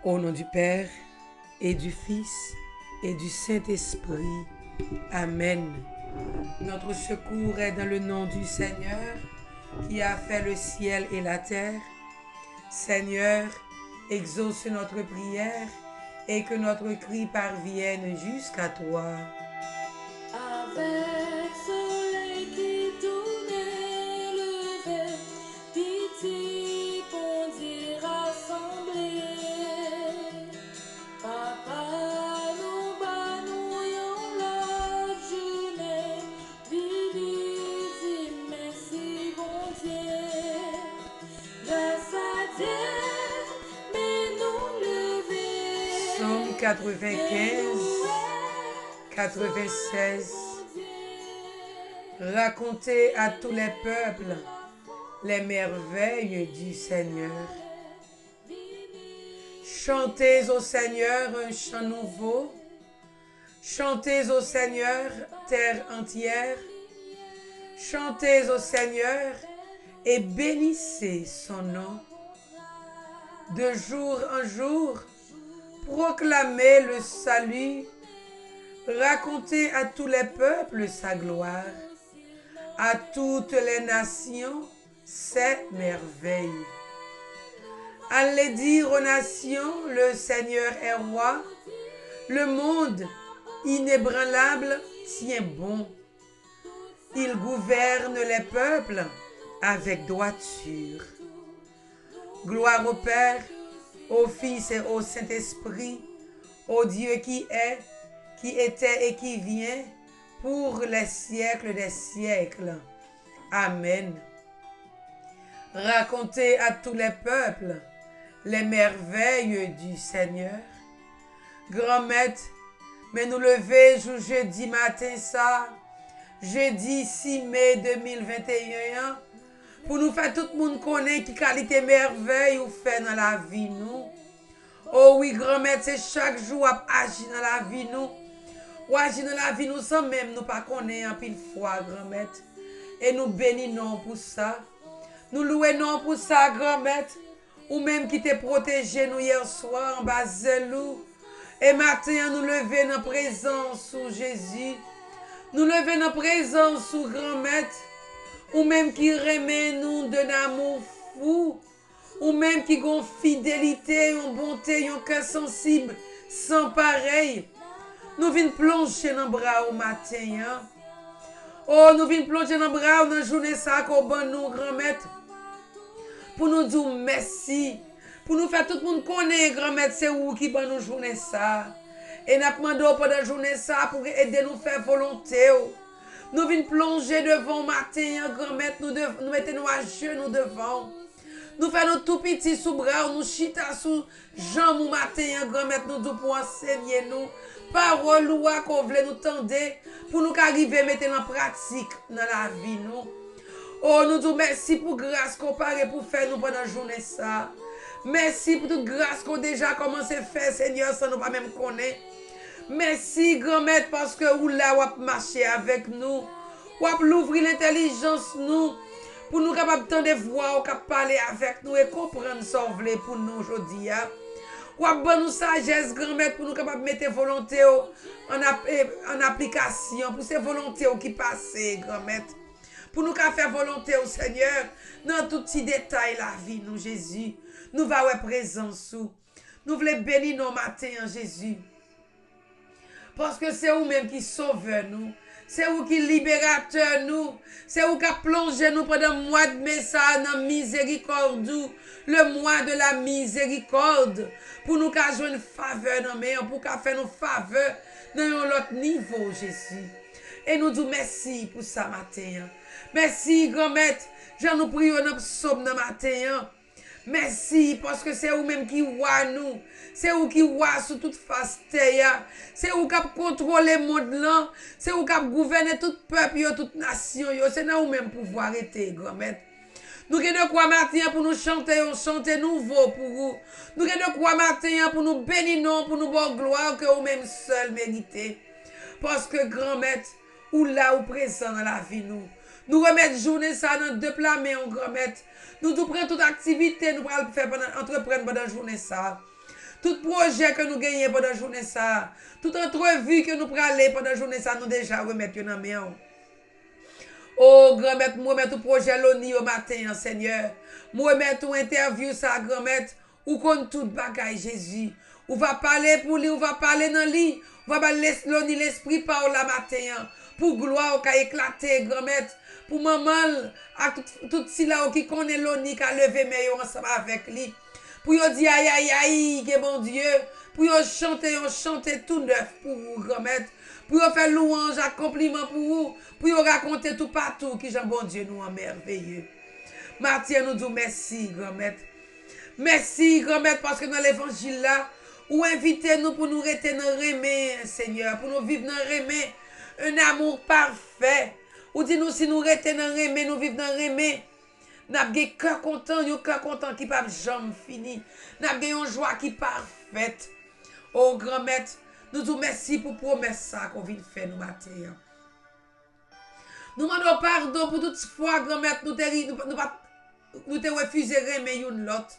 Au nom du Père, et du Fils, et du Saint-Esprit. Amen. Notre secours est dans le nom du Seigneur, qui a fait le ciel et la terre. Seigneur, exauce notre prière, et que notre cri parvienne jusqu'à toi. Avec soleil qui tournait levé, pitié qu'on dit rassemblé. Papa nous bat nous yon la journée, vivi merci bon Dieu. Grâce à Dieu, mais nous lever. Psaume 95, 96. Racontez à tous les peuples les merveilles du Seigneur. Chantez au Seigneur un chant nouveau. Chantez au Seigneur, terre entière. Chantez au Seigneur et bénissez son nom. De jour en jour, proclamez le salut. Racontez à tous les peuples sa gloire. À toutes les nations ses merveilles. Allez dire aux nations, le Seigneur est roi. Le monde inébranlable tient bon. Il gouverne les peuples avec droiture. Gloire au Père, au Fils et au Saint-Esprit, au Dieu qui est, qui était et qui vient, pour les siècles des siècles. Amen. Racontez à tous les peuples les merveilles du Seigneur. Grand Maître, mais nous lever jeudi matin ça, jeudi 6 mai 2021, pour nous faire tout le monde connaître qui qualité merveille ou fait dans la vie nous. Oh oui, Grand Maître, c'est chaque jour à agir dans la vie nous. Ou agir dans la vie nous sans même nous pas connaître en pile fois, Grand Maître. Et nous bénissons pour ça. Nous louons pour ça, Grand Maître. Ou même qui t'a protégé nous hier soir en bas zelou. Et matin, nous lever dans présence sous Jésus. Nous lever dans présence sous Grand Maître. Ou même qui remet nous d'un amour fou. Ou même qui gon fidélité, une bonté, un cœur sensible, sans pareil. Nous venons plonger dans le bras au matin. Hein? Oh, nous venons plonger dans le bras dans la journée ça qu'on ban nous, Grand Maître. Pour nous dire merci. Pour nous faire tout le monde connaître, Grand Maître, c'est où qui ban nous journée ça. Et nous demandons pendant la journée ça pour aider nous faire volonté. Nous venons plonger devant le matin, Grand Maître. Nous mettons à genoux devant. Nous faisons tout petit sous bras, nous chita sous jambes au matin, Grand Maître, nous pour enseigner nous. Parole loi qu'on voulait nous tendre pour nous arriver à mettre en pratique dans la vie nous. Oh, nous disons merci pour grâce qu'on paraît pour faire nous pendant la journée ça. Merci pour toute grâce qu'on déjà commencé à faire, Seigneur, sans nous pas même connaître. Merci, Grand Maître, parce que vous là, vous marcher avec nous. Vous l'ouvrir l'intelligence nous. Pour nous capables de voir, ou parler avec nous et comprendre ce qu'on veut pour nous aujourd'hui. Ou à bonne sagesse, Grand Maître, pour nous capables de mettre volonté en application, pour ces volontés qui passent, Grand Maître. Pour nous faire volonté au Seigneur, dans tout petit détail la vie, nous, Jésus. Nous va ouais présence sous. Nous voulons bénir nos matins en Jésus. Parce que c'est vous-même qui sauve nous. C'est vous qui libérateur nous. C'est vous qui plongé nous pendant le mois de mai ça dans miséricorde. Le mois de la miséricorde. Pour nous qu'à jouer une faveur dans nous. Pour qu'à faire une faveur dans un autre niveau, Jésus. Et nous disons merci pour ça matin. Merci, Grand Maître. Je nous prie dans le psaume dans matin. Merci parce que c'est vous-même qui voit nous. C'est vous qui voit sur toute face terre. C'est vous qui contrôlez le monde là. C'est vous qui gouvernez tout peuple, toute nation. C'est vous-même pour pouvoir arrêter, Grand Maître. Nous avons de quoi matin pour nous chanter, chanter nouveau pour vous. Nous avons de quoi matin pour nous bénir, pour nous bonne gloire que vous-même seul méritez. Parce que, Grand Maître, ou là ou présent dans la vie nous. Nous remettre journée ça dans deux plats mais on Grand Maître. Nous prenons toute activité nous allons faire entreprendre pendant journée ça. Tout projet que nous gagnons pendant la journée ça, toute entrevue que nous prenons pendant la journée ça, nous déjà remettons dans mes mains. Oh, grand-mère, moi remets tout projet l'ONI au matin, Seigneur. Moi remets tout interview ça, grand-mère, ou contre toute bagaille, Jésus. On va parler pour lui, on va parler dans lui. On va parler l'ONI l'esprit par la matin. Pour gloire, qui a éclaté, grand-mère. Pour maman, à tout si là qui connaît l'ONI, qui a levé meilleur ensemble avec lui. Pour yo dire aïe aïe aïe, que bon Dieu. Pour yo chanter tout neuf pour vous, grand-mère. Pour yo faire louange, accomplissement pour vous. Pour yo raconter tout partout qui Jean bon Dieu nous en merveilleux. Martin nous dit merci, grand-mère. Merci, grand-mère, parce que dans l'évangile là, ou invitez nous pour nous rester dans remé, Seigneur, pour nous vivre dans remé, un amour parfait. Ou dit nous si nous restons dans remé, nous vivons dans remé. Nous avons un cœur content qui pas jamais fini. Nous avons une joie qui parfaite. Oh, grand-mère, nous disons merci pour promesse ça qu'on vient faire nous matin. Nous demandons pardon pour toute fois, grand-mère, nous te refusé remer une l'autre.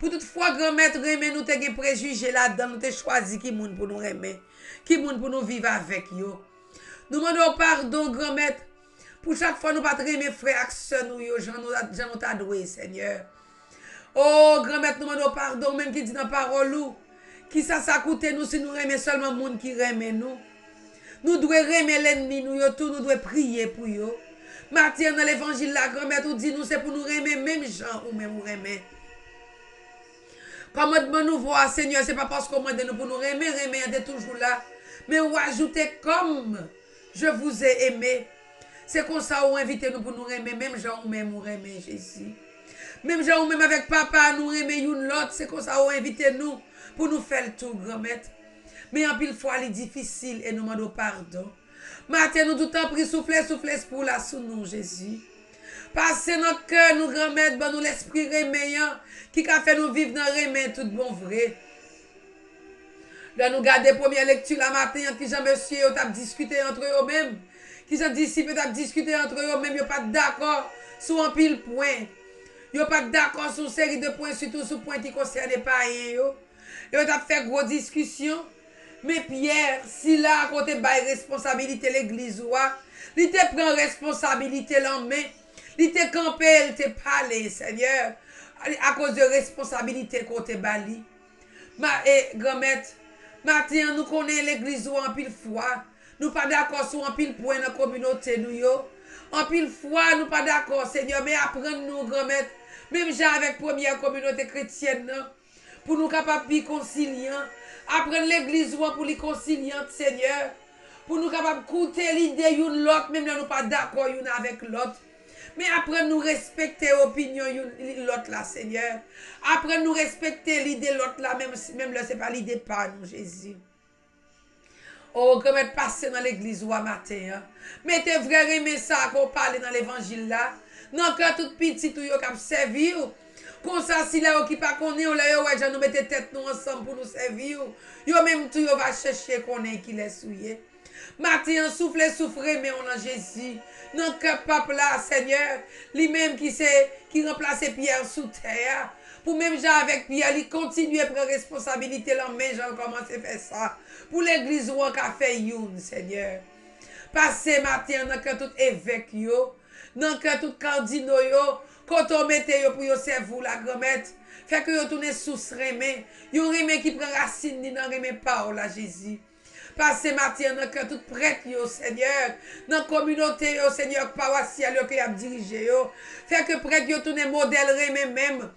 Pour toute fois, grand-mère, remer nous te préjugé là-dedans, nous te choisi qui moun pour nous remer, qui moun pour nous vivre avec yo. Nous demandons pardon, grand-mère, pour chaque fois nous pas remer frères et sœurs nous yo, Jean nous t'adoué, Seigneur. Oh, grand-mère, nous demandons pardon, même qui dit dans parole ou, qui ça coûte nous si nous remer seulement moun qui remet nous. Nous devons remer l'ennemi, nous devons prier pour eux. Matin dans l'évangile, la grand-mère nous dit, nous c'est pour nous remer même gens ou même remer. Commandement nous voir, Seigneur, c'est pas parce qu'on demande nous pour nous remer est toujours là. Mais on ajouter comme je vous ai aimé. C'est comme ça on invite nous pour nous remer, même gens ou même remer Jésus. Même gens ou même avec papa, nous remer une l'autre, c'est comme ça on invite nous pour nous faire le tout, grand-mère. Mais en pile fois, il est difficile et nous demandons pardon. Matin, nous tout le temps pris souffler pour la sous nous, Jésus. Passez notre cœur, nous grand-mère, nous l'esprit reméant, qui a fait nous vivre dans le remède tout bon vrai. Là, nous gardons première lecture la matin, qui Jean-Monsieur a discuté entre eux-mêmes, qui Jean disciples a discuté entre eux-mêmes, ils ne sont pas d'accord sur un pile point. Ils ne sont pas d'accord sur une série de points, surtout sur point qui ne concerne pas rien. Ils ont fait gros discussion. Mais Pierre, si là, à côté de responsabilité l'église, il te prend responsabilité en main, il te campé, il te parlé, Seigneur, à cause de responsabilité côté Bali. Grand-mère, maintenant, nous connaissons l'église en pile fois, nous pas d'accord sur un pile point dans la communauté, nous, en pile fois, nous pas d'accord, Seigneur, mais apprendre-nous, grand-mère, même j'ai avec première communauté chrétienne, pour nous capables de concilier. Apprendre l'église pour les conciliantes, Seigneur. Pour nous capables d'écouter l'idée d'une l'autre, même si nous pas d'accord une avec l'autre. Mais apprendre nous respecter l'opinion de l'autre là, Seigneur. Apprendre nous respecter l'idée de l'autre là, même là, ce n'est pas l'idée par nous, Jésus. Oh, comme être passé dans l'église ou à matin. Mettez vrai aimer ça qu'on parle dans l'évangile là. Non, que tout petit, tout yo qui servi. Comme ça, si là, qui pas connaît, là, nous mettons tête nous ensemble pour nous servir. Yo même tout, yo va chercher qu'on est qui les souillé. Matin, souffle, mais on a Jésus. Non, que peuple là, Seigneur, lui-même qui remplace Pierre sous terre. Pour même Jean avec Pierre, il continue à prendre responsabilité là, mais Jean commence à faire ça. Pour l'église où on a fait youn, Seigneur. Passez matin, dans que tout évêque yo, dans que tout cardinaux yo, quand on mette yo pour yo servir la grand-mère, fait que yo tourne sous remé, yo remé qui prend racine ni dans remé parole à Jésus. Passez matin dans que tout prêtre yo Seigneur, dans communauté yo Seigneur paroissial yo qui a dirigé yo, fait que prêtre yo tourne modèle remé même.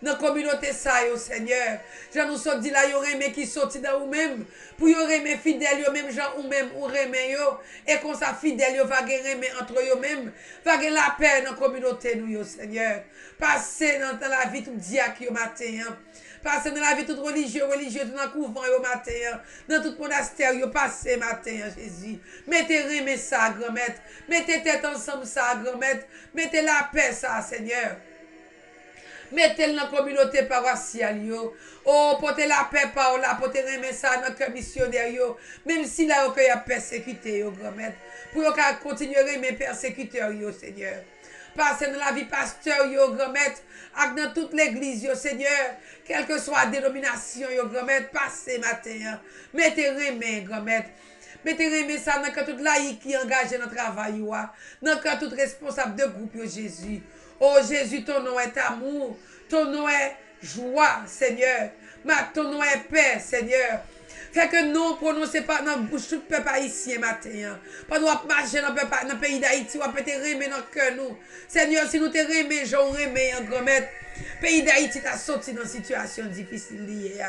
Dans la communauté ça yo Seigneur, Jean nous sommes dit là yo remé qui sorti dans ou même pour yo remé fidèle yo même Jean ou même ou remé yo et comme ça fidèle yo va remé entre yo même va la paix dans la communauté nous yo Seigneur. Passez dans la vie tout diacre yo matin. Passez dans la vie tout religieux dans le couvent yo matin. Dans tout monastère yo passez matin Jésus. Mettez remé ça grand-mère. Mettez tête ensemble ça grand-mère. Mettez la paix ça Seigneur. Mettez-le dans la communauté paroissiale. Oh, portez la paix par là, portez remettre ça dans le missionnaire. Même si là, il y a persécuté, grand-mère. Pour continuer à remettre persécuteur, Seigneur. Passez dans la vie pasteur, yo, grand-mère, ak dans toute l'église, yo, Seigneur, quelle que soit la dénomination, yo, grand-mère, passez matin, mettez remè, grand-mère. Mettez remè ça dans que toute laïque qui engage dans le travail, yo, dans que tout responsable de groupe, yo, Jésus. Oh, Jésus, ton nom est amour, ton nom est joie, Seigneur. Ton nom est paix, Seigneur. Fait que non, prononcez pas dans la bouche tout peuple haïtien matin. Pendant qu'on marche dans le pays d'Haïti, on peut te remettre dans le cœur nous. Seigneur, si nous te remettons, j'en remets en grand-mère. Pays d'Haïti t'a sorti dans une situation difficile liée.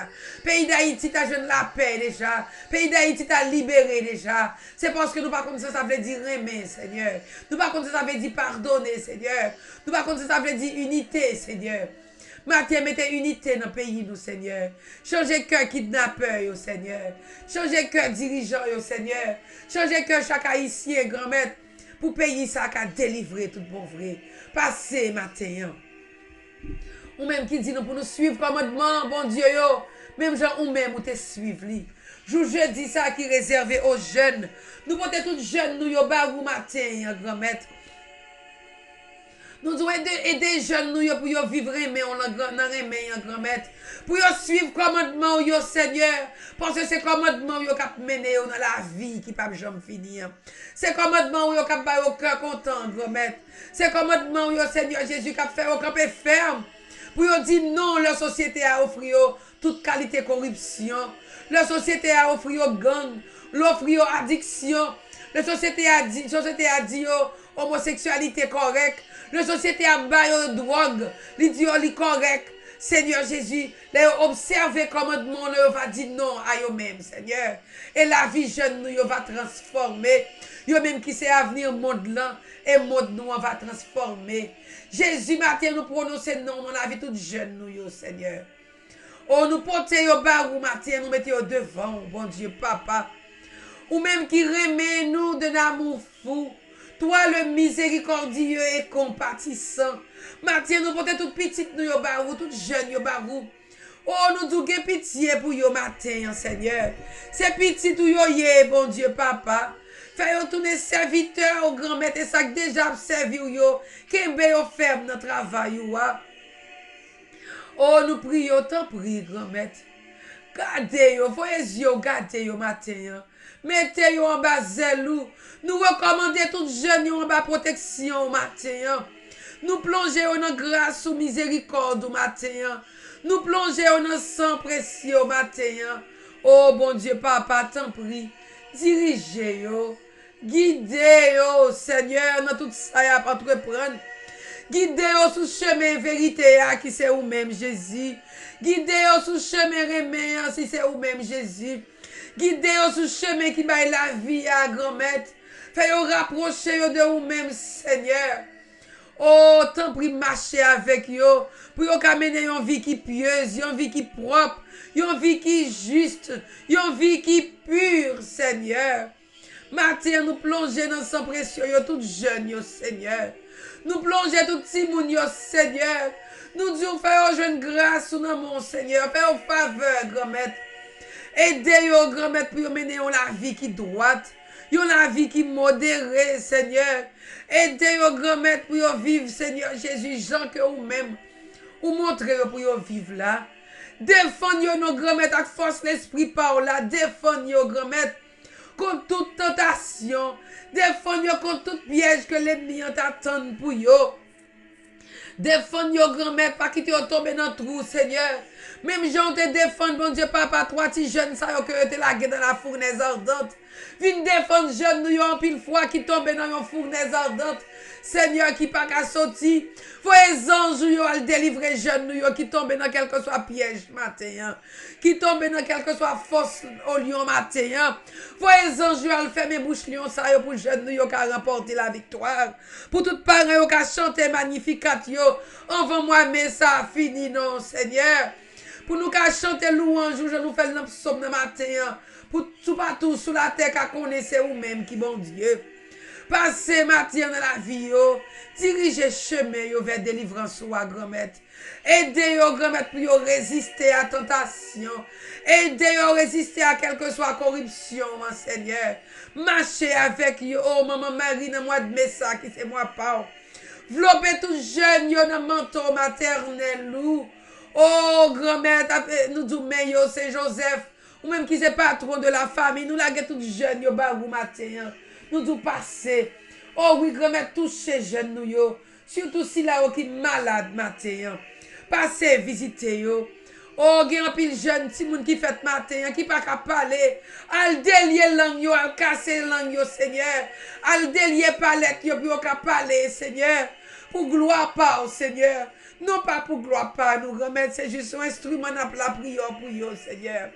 Pays d'Haïti t'a joué la paix déjà. Pays d'Haïti t'a libéré déjà. C'est parce que nous pas comme ça veut dire remettre, Seigneur. Nous pas comme ça veut dire pardonner, Seigneur. Nous pas comme ça veut dire unité, Seigneur. Matin, mettez unité dans le pays, nous, Seigneur. Changez cœur kidnappeur, yo, Seigneur. Changez cœur dirigeant, yo, Seigneur. Changez cœur chaque haïtien, grand-mère, pour payer ça, qu'à délivrer tout bon vrai. Passez, matin. Ou même qui dit nous pour nous suivre commandement, bon Dieu, yo. Même gens ou même ou te suivre, li. Je dis ça qui est réservé aux jeunes. Nous portons tous jeunes, nous, yo, barou matin, grand-mère. Nous devons aider les jeunes nous pour vivre mais on a grand-mère. Pour suivre commandement yo Seigneur. Parce que c'est commandement yo qui mener dans la vie qui pas jamais finir. C'est commandement yo qui ba au cœur content grand-mère. C'est commandement yo Seigneur Jésus qui fait au camper ferme. Pour dire non, la société a offert toute qualité corruption. La société a offert gang, l'offrir addiction. La société a dit homosexualité correcte. La société a baillé drogue, l'idiot correct. Seigneur Jésus, les observer commandement, nous va dire non à eux-mêmes, Seigneur. Et la vie jeune nous va transformer. Eux-mêmes qui c'est avenir monde là, et monde nous on va transformer. Jésus, matin, nous prononçons non dans la vie toute jeune nous, Seigneur. Oh, nous portons au barou matin, nous mettons devant, bon Dieu, Papa. Ou même qui remet nous de l'amour fou. Toi, le miséricordieux et compatissant. Matin, nous portons toute petite nous, yo barou, toute jeune, yo barou. Oh, nous disons pitié pour yo matin, Seigneur. C'est pitié tout yo yé, bon Dieu, Papa. Fais-yo tourner serviteur au grand-mère et ça déjà servi yo. Qu'embe yo ferme dans le travail, yo. Oh, nous prions, t'en prie, grand-mère. Gardez yo, voyez yo, gardez yo matin. Mettez yo en bas zèlou. Nous recommandons tout jeunes en bas protection matin. Nous plongeons dans grâce ou miséricorde matin. Nous plongeons dans sang précieux matin. Oh bon Dieu, Papa, t'en prie. Dirigez yo. Guidez yo, Seigneur, dans tout ça y a pas entreprendre. Guidez yo sous chemin vérité qui c'est ou même Jésus. Guidez yo sous chemin remè si c'est ou même Jésus. Guidez-vous sur le chemin qui baille la vie à grand-mère. Faites-vous rapprocher de vous-même, Seigneur. Oh, tant pis marcher avec vous. Pour vous mener une vie qui pieuse, une vie qui propre, une vie qui juste, une vie qui pure, Seigneur. Matin, nous plongeons dans son précieux, tout jeune, Seigneur. Nous plongeons tout petit monde, Seigneur. Nous disons, faites une grâce dans mon Seigneur. Faites une faveur, grand-mère. Aidez-vous, grand-mère, pour mener la vie qui droite, la vie qui modérée, Seigneur. Aidez-vous, grand-mère, pour vivre, Seigneur Jésus, Jean, que vous-même, ou montrez pour vivre là. Défendez nos grand-mère avec force l'esprit par là. Défendez, grand-mère, contre toute tentation. Défendez contre tout piège que l'ennemi t'attend pour vous. Défendez, grand-mère, pas quitter tomber dans le trou, Seigneur. Même gens te défendent, bon Dieu, Papa, toi, ti jeune, ça, que te lagué dans la fournaise ardente. Viens défendre jeune, nous, en pile fois, qui tombe dans une fournaise ardente. Seigneur, qui pas qu'à sortir. Voyez anges, yo, à délivrer jeune, nous, qui tombe dans quel que soit piège, matin. Qui tombe dans quel que soit force au lion, matin. Voyez anges, yo, à faire mes bouches lion, ça, yo, pour jeune, nous, qui a remporté la victoire. Pour tout parents, yo, qui a chanté magnificat, yo. Envoie-moi, mais ça fini, non, Seigneur. Pour nous chanter louange, je nous fais le psaume de matin. Pour tout partout sous la terre qu'à connaître vous-même qui bon Dieu. Passez matin dans la vie, yo. Dirigez chemin yo vers délivrance ou à grand-mère. Aidez yo grand-mère pour résister à tentation. Aidez yo résister à quelle que soit corruption, mon Seigneur. Marchez avec yo, oh maman Marie, dans moi de Messa qui c'est moi pas. Vlopé tout jeune yo dans manteau maternel ou. Oh, grand-mère, nous disons, mais yo, c'est Joseph. Ou même qui c'est patron de la famille. Nous laguons tout jeune yo bagou matin. Nous disons passer. Oh oui, grand-mère, touchez jeune nous yo. Surtout si là qui malade matin. Passez visiter yo. Oh, gen un pile jeune, ti moun qui fait matin, qui pas qu'à parler. Al délier langue yo, al casser langue yo, Seigneur. Al délier palette yo, puis au qu'à parler, Seigneur. Pour gloire pas au Seigneur. Non pas pour gloire pas, nous remettre, c'est juste un instrument dans la prière pour yo, Seigneur.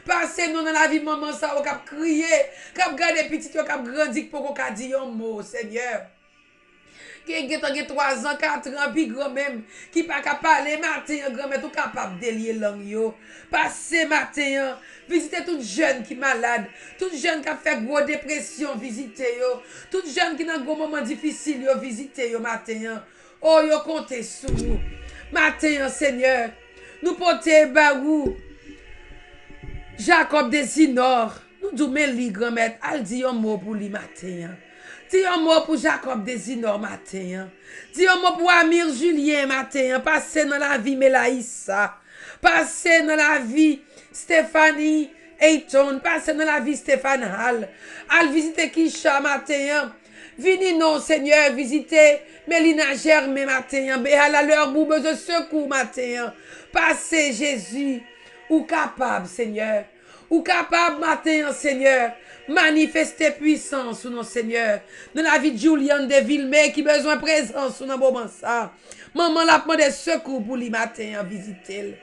Passez nous dans la vie, maman, ça, au cap crier, cap garder petit, au cap grandir pour qu'on dise un mot, Seigneur. Qui a 3 ans, 4 ans, puis grand même, qui pas capable parler matin, grand même, tout capable de délier langue yo. Passez matin, visitez tout jeune qui malade, tout jeune qui a fait gros dépression, visitez yo. Tout jeune qui dans gros moment difficile, yo, visitez yo matin. Oh, yo comptez sur nous. Matin, Seigneur, nous portons barou. Jacob de Zinor, nous disons, mais li grand-mère, al dit un mot pour lui matin. Dis un mot pour Jacob de Zinor matin. Dis un mot pour Amir Julien matin. Passez dans la vie Melaïssa. Passez dans la vie Stéphanie Ayton. Passez dans la vie Stéphane Hall. Al visiter Kisha matin. Vini non, Seigneur, visiter Mélina Germain matin. Béal à leur bout besoin de secours matin. Passez Jésus. Ou capable, Seigneur. Ou capable matin, Seigneur. Manifester puissance sous nos Seigneur. Dans la vie de Julian de Villemay qui besoin de présence sous nos moments ça. Maman l'a demandé secours pour lui matin visiter.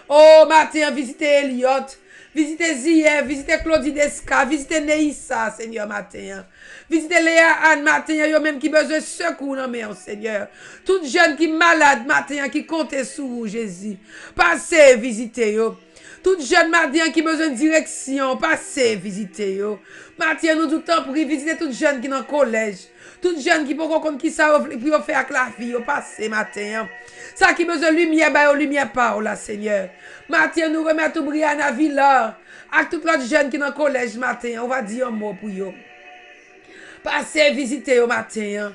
Oh, matin visiter Elliot. Visiter Zier, visiter Claudie Desca, visiter Neissa, Seigneur, matin. Visiter Léa Anne, matin, yo même qui besoin de secours, non, mais, Seigneur. Tout jeune qui malade, matin, qui compte sur vous, Jésus. Passez, visiter, yo. Tout jeune matin qui besoin de direction, passez, visiter, yo. Matin, nous tout temps prie, visiter tout jeune qui dans le collège. Tout jeune qui peut comprendre qui ça, pour faire avec la vie, yo, passez, matin. Ça qui besoin de lumière, bah, lumière pas, là, Seigneur. Matin, nous remettons Brianna Villard. Avec tout l'autre jeune qui dans le collège, matin, on va dire un mot pour yo. Passez, visiter au matin.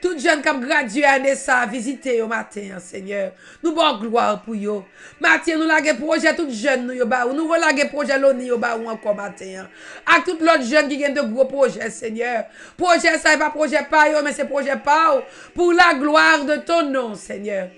Tout jeune qui a gradué à Nessa, visiter au matin, Seigneur. Nous bon gloire pour yo. Matin, nous lage projet tout jeune nous yo ba ou. Nous lage projet l'oni yo ba ou encore matin. Avec tout l'autre jeune qui a de gros projets, Seigneur. Projet ça n'est pas projet pas yo, mais c'est projet pas pour la gloire de ton nom, Seigneur.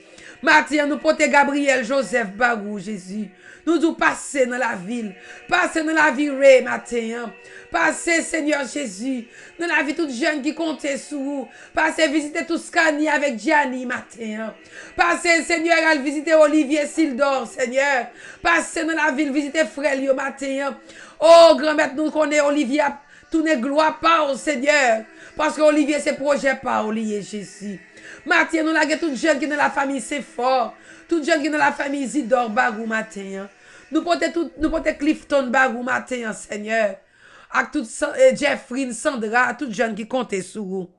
Matin, nous portons Gabriel Joseph Barou, Jésus. Nous nous passer dans la ville. Passer dans la vie, Ray, matin. Passer, Seigneur Jésus, dans la vie toute jeune qui comptait sur vous. Passer visiter tout Scani avec Gianni, matin. Passer, Seigneur, à visiter Olivier Sildor, Seigneur. Passer dans la ville, visiter Frélio, matin. Oh, grand-mère, nous connaissons Olivier, tout n'est gloire pas au Seigneur. Parce que Olivier, c'est projet pas, Olivier Jésus. Matin, nous avons toute jeune qui est dans la famille, c'est fort. Toute jeune qui est dans la famille, Isidore Bagou, matin. Nous portons Clifton Bagou, matin, Seigneur. Avec toute Jeffrey, Sandra, toute jeune qui compte sur vous.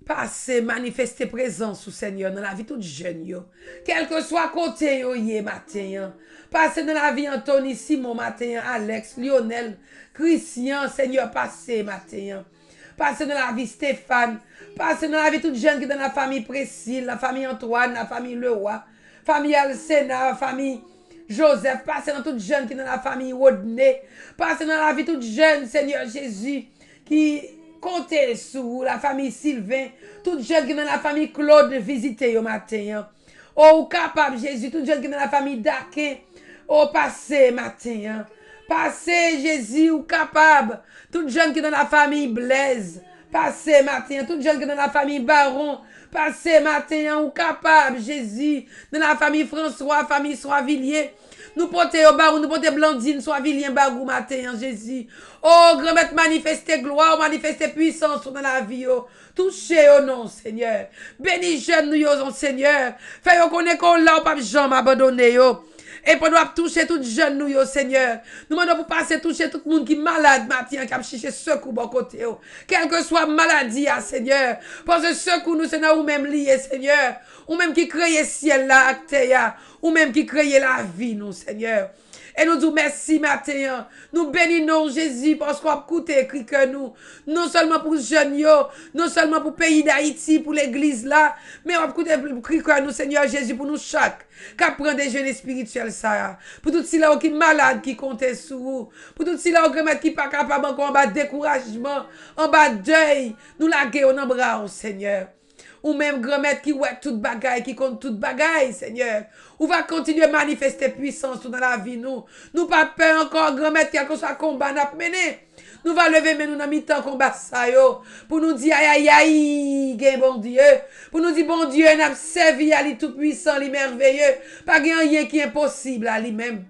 Passez, manifester présence sous Seigneur dans la vie toute jeune, yo. Quel que soit côté, yo, yé, matin. Passez dans la vie Anthony, Simon, matin, Alex, Lionel, Christian, Seigneur, passez, matin. Passez dans la vie Stéphane. Passez dans la vie toute jeune qui est dans la famille Précile, la famille Antoine, la famille Leroy, famille Alcena, famille Joseph. Passez dans toute jeune qui est dans la famille Rodney. Passez dans la vie toute jeune, Seigneur Jésus, qui comptez sur la famille Sylvain. Toute jeune qui est dans la famille Claude, visitez au matin. Oh, capable Jésus, toute jeune qui est dans la famille Daquin. Oh, passez matin. Passez Jésus, ou capable. Toute jeune qui est dans la famille Blaise. Passez matin. Toute jeune qui est dans la famille Baron. Passez matin ou capable, Jésus. Dans la famille François, famille Soavillier. Nous portons au Baron, nous portons Blandine, Soavillier, Barou matin, Jésus. Oh, grand-mère, manifestez gloire, manifestez puissance dans la vie. Oh. Touchez au nom, Seigneur. Bénis jeune nous, Seigneur. Fais qu'on est qu'on là, pas jamais abandonné. Et pour nous toucher tout jeune nous, yo, Seigneur. Nous demandons pour passer toucher tout le monde qui est malade, matin, qui a cherché secours bon côté. Quelle que soit maladie, Seigneur. Parce que secours nous, c'est nous même liés, Seigneur. Ou même qui crée ciel là, acte, ou même qui crée la vie, nous, Seigneur. Et nous disons merci matin. Nous bénissons Jésus parce qu'on a coûté écrit que nous. Non seulement pour jeunes, non seulement pour le pays d'Haïti, pour l'église là, mais on a coûté écrit que nous, Seigneur Jésus, pour nous chaque. Qui prend des jeunes spirituels, ça. Pour tout ceux là qui sont malades, qui comptent sur vous. Pour tout ceux là qui sont pas capables encore en bas de découragement, en bas de deuil. Nous la guérons en bras, Seigneur. Ou même grand-mère qui ouais toute bagaille, qui compte toute bagaille, Seigneur. Ou va continuer à manifester puissance dans la vie, nous. Nous pas peur encore, grand-mère, quel que soit combat n'a mené. Nous va lever, mais nous n'avons mi-temps combat ça, yo. Pour nous dire, aïe, aïe, aïe, bon Dieu. Pour nous dire, bon Dieu, n'a servi à lui tout-puissant, lui merveilleux. Pas rien qui est impossible à lui-même.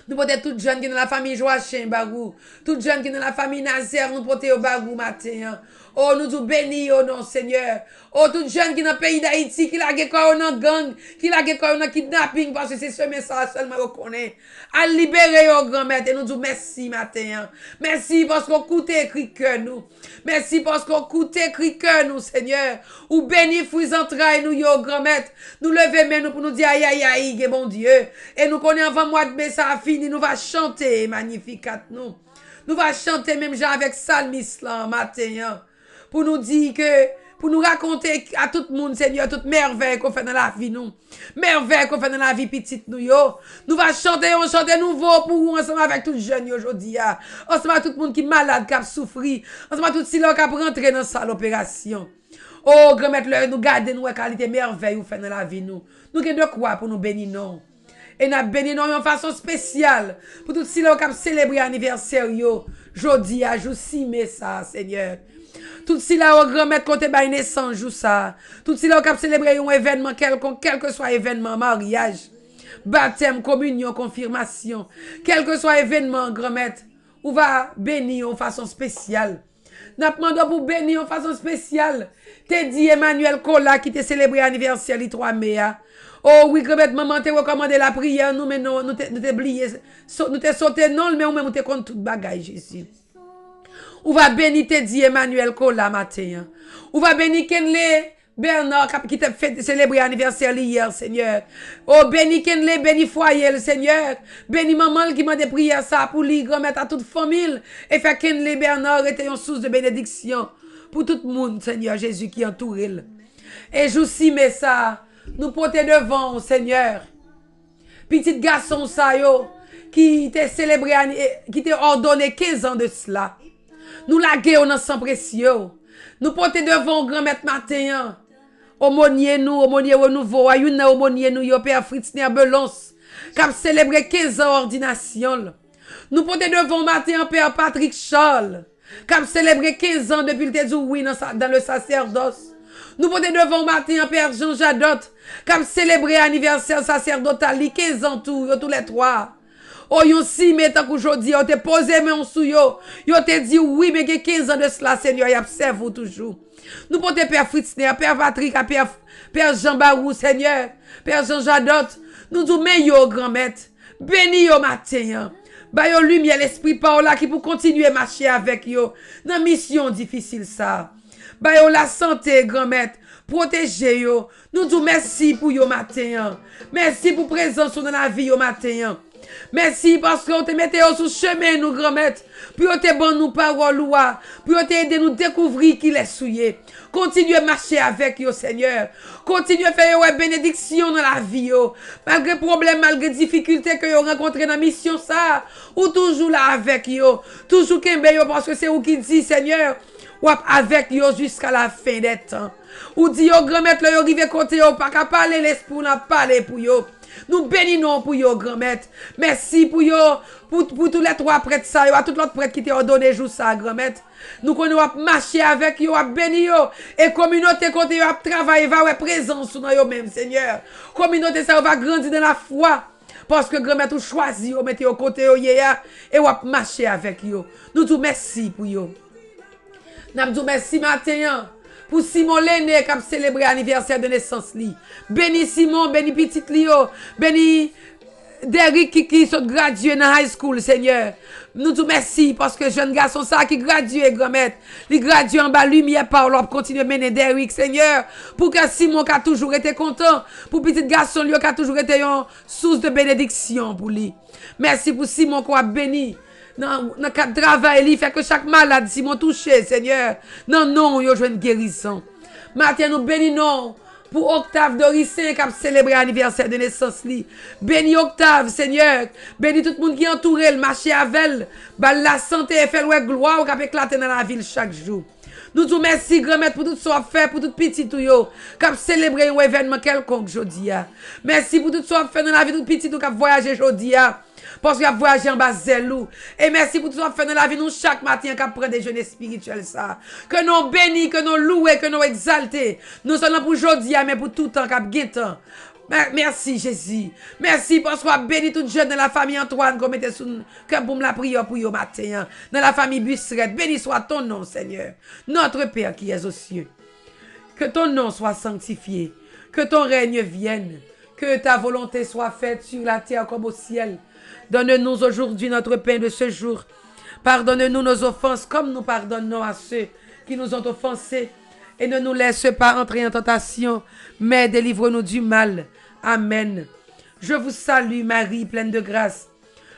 Nous portons toutes jeunes qui sont dans la famille Joachim Bagou. Toutes jeunes qui sont dans la famille Nazer, nous portons au Bagou matin. Oh, nous nous bénissons au nom, Seigneur. Oh, toutes jeunes qui sont dans le pays d'Haïti, qui l'a quoi en gang, qui l'a quoi en kidnapping, parce que c'est ce message seulement qu'on connaît. À libérer au grand-mère, et nous disons merci matin. Merci parce qu'on coûte écrit que nous. Merci parce qu'on coûte écrit que nous, Seigneur. Ou bénis fruits entrailles, nous, yo, grand-mère. Nous levons mais nous pour nous dire aïe, aïe, aïe, bon Dieu. Et nous connaissons avant mois de mai, ça a fini, nous va chanter, magnifique, nous. Nous va chanter même genre avec Salmis là, matin. Pour nous dire que, pour nous raconter à tout le monde, Seigneur, toute merveille qu'on fait dans la vie, nous. Merveille qu'on fait dans la vie petite, nous, yo. Nous va chanter, on chante nouveau pour vous, ensemble avec tout le jeune, aujourd'hui, ensemble avec tout le monde qui est malade, qui a souffert, ensemble avec tout le monde qui a rentré dans sa l'opération. Oh, grand-mère, nous gardons nos qualités merveille qu'on fait dans la vie, nous. Nous avons de quoi pour nous bénir, non. Et nous bénissons de façon spéciale pour tout ceux qui ont célébré l'anniversaire, aujourd'hui, à jour 6 mai, ça, Seigneur. Tout si là au grand-mère côté ba naissance jour ça. Tout si là au célébrer un événement quelconque, quel que soit événement, mariage, baptême, communion, confirmation, quel que soit événement, grand-mère, ou va bénir en façon spéciale. N'a demandé pour bénir en façon spéciale. T'es dit Emmanuel Kola qui t'a célébré l'anniversaire le 3 mai. Oh oui, grand-mère, maman t'a recommandé la prière, nous mais non, nous t'ai oublié, nous t'ai sauté non, mais nous t'ai contre toute bagaille Jésus. Ou va bénir te dit Emmanuel Kola matin. Ou va bénir Kenle Bernard qui t'a fait célébrer l'anniversaire hier, Seigneur. Oh, béni Kenle, béni foyer, le Seigneur. Béni maman qui m'a des prières ça pour lui, grand-mère à toute famille. Et fait Kenle Bernard était une source de bénédiction pour tout le monde, Seigneur Jésus qui entoure. Et je aussi mais ça, nous porter devant, Seigneur. Petit garçon ça yo, qui t'a célébré, qui t'a ordonné 15 ans de cela. Nous laguons dans sang précieux. Nous portons devant grand-mère matin. Aumônier nous, aumônier renouveau, ayuna aumônier nous, yo père Fritz Belons, qui a célébré 15 ans ordination. Nous portons devant matin père Patrick Charles, qui a célébré 15 ans depuis le Tézoui dans le sacerdoce. Nous portons devant matin père Jean Jadot, qui a célébré l'anniversaire sacerdotal, 15 ans tous les trois. Oh, yon si, mais tant qu'aujourd'hui, yon te posé, mais on sou yo. Yon te dit, oui, mais que 15 ans de cela, Seigneur, y observe toujours. Nous portons Père Fritz, Père Patrick, Père Jean Barou, Seigneur, Père Jean Jadot. Nous disons, mais yo, grand-mère, béni yo matin. Ba yo lumière, l'esprit par là, qui pour continuer à marcher avec yo. Dans mission difficile, ça. Ba yo la santé, grand-mère. Protéger yo. Nous disons, merci pour yo matin. Merci pour présence dans la vie yo matin. Merci parce qu'on te mette sur chemin, nous, grand-mère. Puis on te bon nous parole, puis on te aide nous découvrir qu'il est souillé. Continue à marcher avec yo, Seigneur. Continue à faire une bénédiction dans la vie, yo. Malgré problème, malgré difficultés que yo rencontré dans la mission, ça. Ou toujours là avec yo. Toujours qu'un yo, parce que c'est vous qui dit, Seigneur. Ou avec yo jusqu'à la fin des temps. Ou dit yo, grand-mère, yo arrive côté yo, pas qu'à parler l'esprit, n'a parler pour yo. Nous bénissons pour yo, grand-mère. Merci pour yo, pour tous les trois prêtres, ça, yo, à tout l'autre prêtre qui t'a ordonné jour ça, grand-mère. Nous connaissons marcher avec yo, à bénir yo. Et communauté côté yo, à travailler, va ouais présence dans yo même, Seigneur. Communauté ça va grandir dans la foi. Parce que grand-mère tout choisi yo, mettez au côté yo, et ou marcher avec yo. Nous disons merci pour yo. Nous disons merci matin. Pour Simon l'aîné qui a célébré l'anniversaire de naissance li. Béni Simon, béni petit Lio, béni Derrick qui sont gradués dans high school, Seigneur. Nous te merci parce que jeune garçon ça qui gradué, grand-mère. Les gradués en bas, lumière par l'op, continue à mener Derrick, Seigneur. Pour que Simon qui a toujours été content. Pour petit garçon, lui qui a toujours été une source de bénédiction pour lui. Merci pour Simon qui a béni. Dans le travail, il fait que chaque malade, Simon touché, Seigneur. Non, il y a une guérison. Maintenant, nous bénissons pour Octave Dorissin qui a célébré l'anniversaire de naissance. Bénis Octave, Seigneur. Bénis tout le monde qui entoure, le marché avec elle. La santé et fait le gloire qui a éclaté dans la ville chaque jour. Nous te remercions, grand-mère, pour tout ce qu'on fait, pour tout petit tout yo, qui a célébré un événement quelconque aujourd'hui. Merci pour tout ce qu'on fait dans la vie de tout petit tout qui a voyagé aujourd'hui. Parce qu'il a voyagé en bas Zelou. Et merci pour tout ce qu'on fait dans la vie nous chaque matin qui prend des déjeuner spirituel ça. Que nous bénis, que nous louons, que nous exaltés. Nous sommes là pour aujourd'hui, mais pour tout le temps qui a merci Jésus. Merci parce qu'on a béni tout jeune dans la famille Antoine qu'on mettait sous comme pour la prière pour yo matin. Dans la famille Busseret. Béni soit ton nom, Seigneur. Notre Père qui es aux cieux. Que ton nom soit sanctifié. Que ton règne vienne. Que ta volonté soit faite sur la terre comme au ciel. Donne-nous aujourd'hui notre pain de ce jour. Pardonne-nous nos offenses comme nous pardonnons à ceux qui nous ont offensés. Et ne nous laisse pas entrer en tentation, mais délivre-nous du mal. Amen. Je vous salue Marie, pleine de grâce.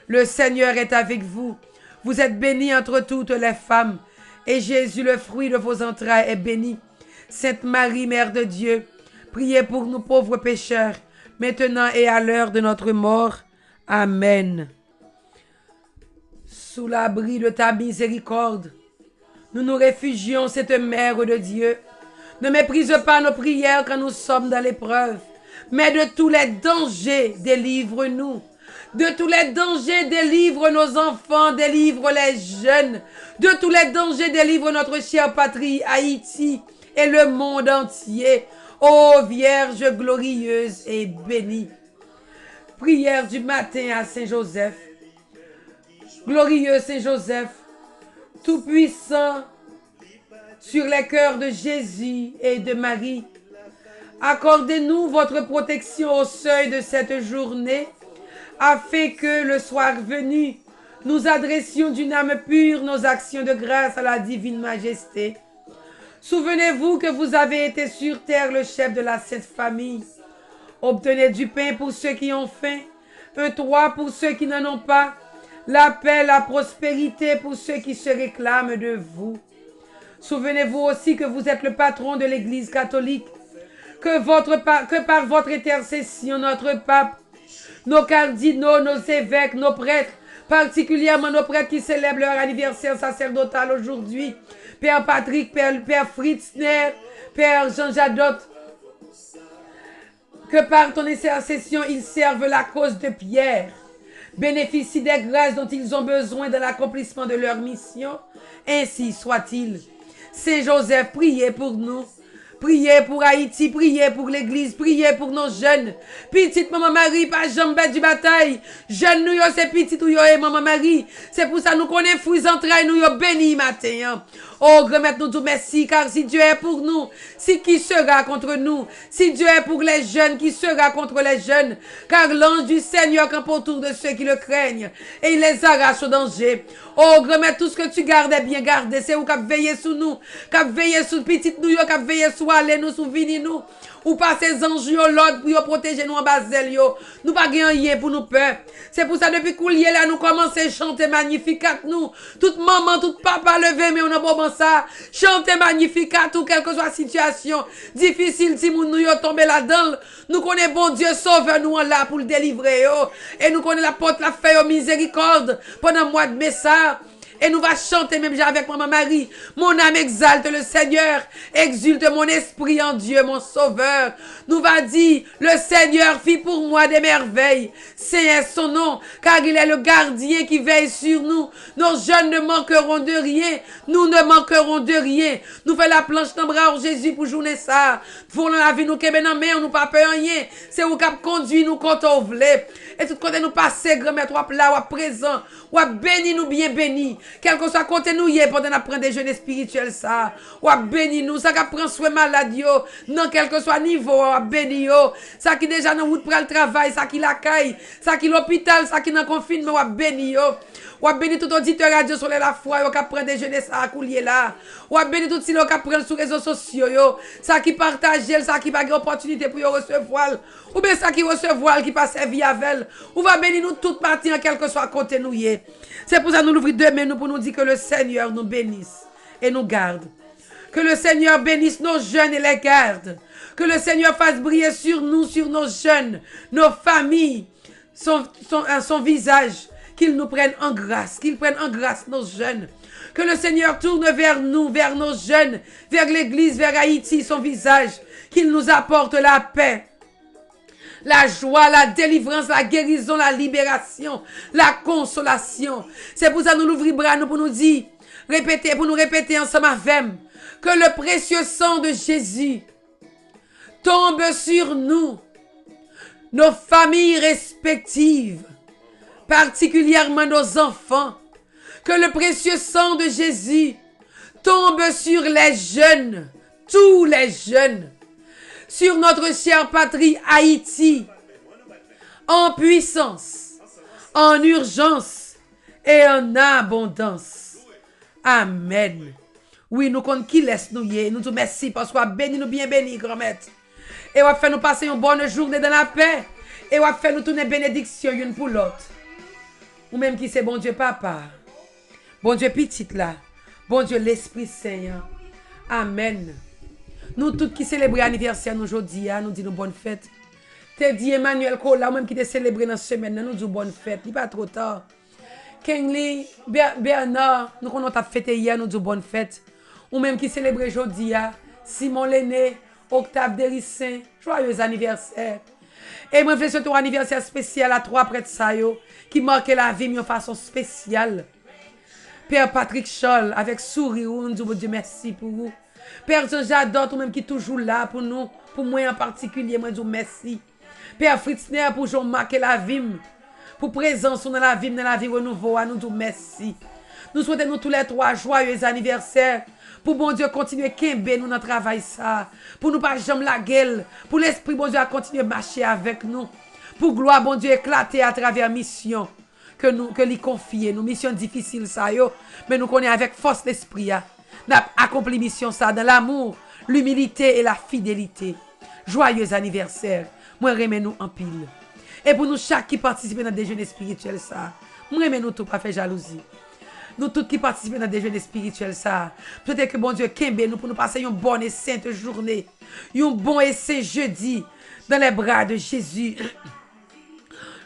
Le Seigneur est avec vous. Vous êtes bénie entre toutes les femmes. Et Jésus, le fruit de vos entrailles, est béni. Sainte Marie, Mère de Dieu, priez pour nous pauvres pécheurs, maintenant et à l'heure de notre mort. Amen. Sous l'abri de ta miséricorde, nous nous réfugions, cette Mère de Dieu. Ne méprise pas nos prières quand nous sommes dans l'épreuve, mais de tous les dangers, délivre-nous. De tous les dangers, délivre nos enfants, délivre les jeunes. De tous les dangers, délivre notre chère patrie, Haïti et le monde entier. Ô Vierge glorieuse et bénie. Prière du matin à Saint-Joseph. Glorieux Saint-Joseph, tout-puissant sur les cœurs de Jésus et de Marie, accordez-nous votre protection au seuil de cette journée, afin que, le soir venu, nous adressions d'une âme pure nos actions de grâce à la divine majesté. Souvenez-vous que vous avez été sur terre le chef de la Sainte Famille. Obtenez du pain pour ceux qui ont faim, un toit pour ceux qui n'en ont pas, la paix, la prospérité pour ceux qui se réclament de vous. Souvenez-vous aussi que vous êtes le patron de l'Église catholique, que par votre intercession, notre pape, nos cardinaux, nos évêques, nos prêtres, particulièrement nos prêtres qui célèbrent leur anniversaire sacerdotal aujourd'hui, Père Patrick, Père Fritzner, Père Jean Jadot, que par ton intercession, ils servent la cause de Pierre, bénéficient des grâces dont ils ont besoin dans l'accomplissement de leur mission. Ainsi soit-il. Saint Joseph, priez pour nous. Priez pour Haïti, priez pour l'église, priez pour nos jeunes. Petite maman Marie, pas jamais du bataille. Jeunes nous, c'est petite ou yo et maman Marie. C'est pour ça nous connaissons fruits entrailles, nous yo béni matin. Oh, grand-mère, nous te merci, car si Dieu est pour nous, si qui sera contre nous? Si Dieu est pour les jeunes, qui sera contre les jeunes? Car l'ange du Seigneur campe autour de ceux qui le craignent, et il les arrache au danger. Oh, grand-mère, tout ce que tu gardes est bien gardé. C'est où qu'a veillé sous nous, qu'a veillé sous petite nous, qu'a veillé sous aller nous, sous vini nous. Ou pas ces anges yo l'ordre pour protéger nous en basel yo. Nous pas gagner pour nous peur. C'est pour ça depuis coulier là nous commençons à chanter Magnificat nous. Toute maman, toute papa levé mais on a bon ça. Chanter Magnificat tout quelle que soit la situation difficile si nous yo tomber là-dedans. Nous connaissons bon Dieu sauveur nous là pour le délivrer yo. Et nous connaissons la porte la fait au miséricorde pendant le mois de mai ça. Et nous va chanter même avec maman Marie. Mon âme exalte le Seigneur. Exulte mon esprit en Dieu, mon sauveur. Nous va dire, le Seigneur fit pour moi des merveilles. C'est son nom, car il est le gardien qui veille sur nous. Nos jeunes ne manqueront de rien. Nous ne manquerons de rien. Nous faisons la planche dans bras Jésus pour journée ça. Pour la vie nous qu'est dans main, nous pas peur rien. C'est où cap conduit nous quand on voulait. Et tout côté nous passer, grand-mère, ou là, ou présent, ou béni nous bien béni. Quel que soit côté nous hier pendant qu'on prend des jeûnes spirituels ça. Ou à béni nous, ça qui prend soin malade yo, non quel que soit niveau, à béni yo. Ça qui déjà dans route pour le travail, ça qui l'accueille, ça qui l'hôpital, ça qui dans confinement, ou à béni yo. Ou à béni tout auditeur radio sur la foi, yo qui prend des jeûnes ça à coulier là. Ou à béni tout si yo qui prend sur réseaux sociaux yo, ça qui partage, ça qui pas opportunité pour yo recevoir. Ou bien ça qui recevoir qui passe vie avec. Ou va bénir nous toute partie en quel que soit côté nous y. C'est pour ça que nous l'ouvrons demain nous pour nous dire que le Seigneur nous bénisse et nous garde. Que le Seigneur bénisse nos jeunes et les garde. Que le Seigneur fasse briller sur nous, sur nos jeunes, nos familles, son visage. Qu'il nous prenne en grâce, qu'il prenne en grâce nos jeunes. Que le Seigneur tourne vers nous, vers nos jeunes, vers l'église, vers Haïti, son visage. Qu'il nous apporte la paix, la joie, la délivrance, la guérison, la libération, la consolation. C'est pour ça que nous l'ouvrons bras nous pour nous dire, pour nous répéter ensemble avec que le précieux sang de Jésus tombe sur nous, nos familles respectives, particulièrement nos enfants. Que le précieux sang de Jésus tombe sur les jeunes, tous les jeunes, sur notre chère patrie Haïti, en puissance, en urgence et en abondance. Amen. Oui, nous comptons qui laisse nous y. Nous te merci parce qu'on a béni nous bien béni, grand-mère. Et on va faire nous passer une bonne journée dans la paix. Et on va faire nous tourner bénédiction une pour l'autre. Ou même qui c'est bon Dieu papa. Bon Dieu petite là. Bon Dieu l'Esprit Saint. Amen. Nous tous qui célébrons l'anniversaire aujourd'hui, nous disons bonne fête. Te dit Emmanuel Kola, ou même qui te célébré dans cette semaine, nous disons bonne fête. Il n'est pas trop tard. Kengli, Bernard, nous qu'on a fêté hier, nous disons bonne fête. Ou même qui célèbre aujourd'hui, Simon Lenné, Octave Derissin, joyeux anniversaire. Et moi, je fais ton anniversaire spécial à 3 près de ça, qui marque la vie de façon spéciale. Père Patrick Scholl, avec sourire, nous disons Dieu merci pour vous. Père Jean-Jadot, ou même qui est toujours là pour nous, pour moi en particulier, moi je dis merci. Père Fritzner, pour Jean-Marc et la vie, pour présence dans la vie renouveau, nous disons merci. Nous souhaitons nous tous les trois joyeux anniversaires. Pour bon Dieu continuer kembe nous dans le travail ça. Pour nous pas jamais la gueule. Pour l'esprit bon Dieu à continuer à marcher avec nous. Pour gloire bon Dieu éclater à travers mission que lui confier. Nous mission difficile ça yo, mais nous connaissons avec force l'esprit n'a accompli mission ça dans l'amour, l'humilité et la fidélité. Joyeux anniversaire. Moi remets nous en pile. Et pour nous chaque qui participe dans le déjeuner spirituel ça. Moi remets nous tout pas faire jalousie. Nous tous qui participons dans le déjeuner spirituel ça. Peut-être que bon Dieu kembe nous pour nous passer une bonne et sainte journée. Un bon et saint jeudi dans les bras de Jésus.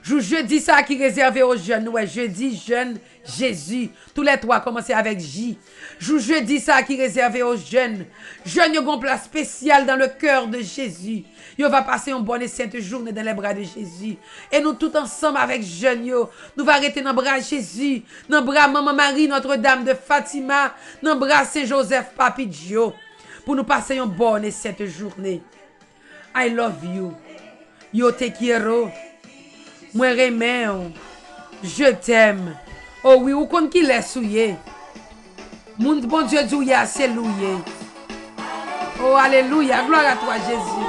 Jeudi ça qui est réservé aux jeunes. Ouais, jeudi jeune Jésus. Tous les trois commencez avec J. Jeudi ça qui est réservé aux jeunes. Jeunes ont une place spéciale dans le cœur de Jésus. Yo va passer une bonne et sainte journée dans les bras de Jésus. Et nous tous ensemble avec jeunes yo, nous va arrêter dans les bras de Jésus, dans les bras Maman Marie Notre-Dame de Fatima, dans les bras Saint-Joseph Papidjo, pour nous passer une bonne et sainte journée. I love you. Yo te quiero. Moi remets. Je t'aime. Oh oui, ou kon qui laisse souillé. Mon bon Dieu dit c'est loué. Oh alléluia, gloire à toi Jésus.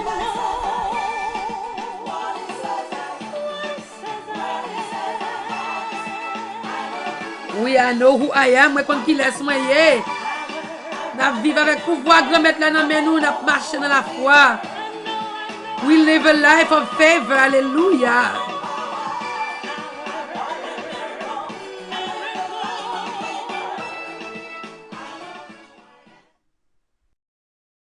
Oui, I know who I am. Moi, kon qui laisse moi yé. N'a vivre avec pouvoir, grand mettre là dans nous, n'a marcher dans la foi. We live a life of favor. Alléluia.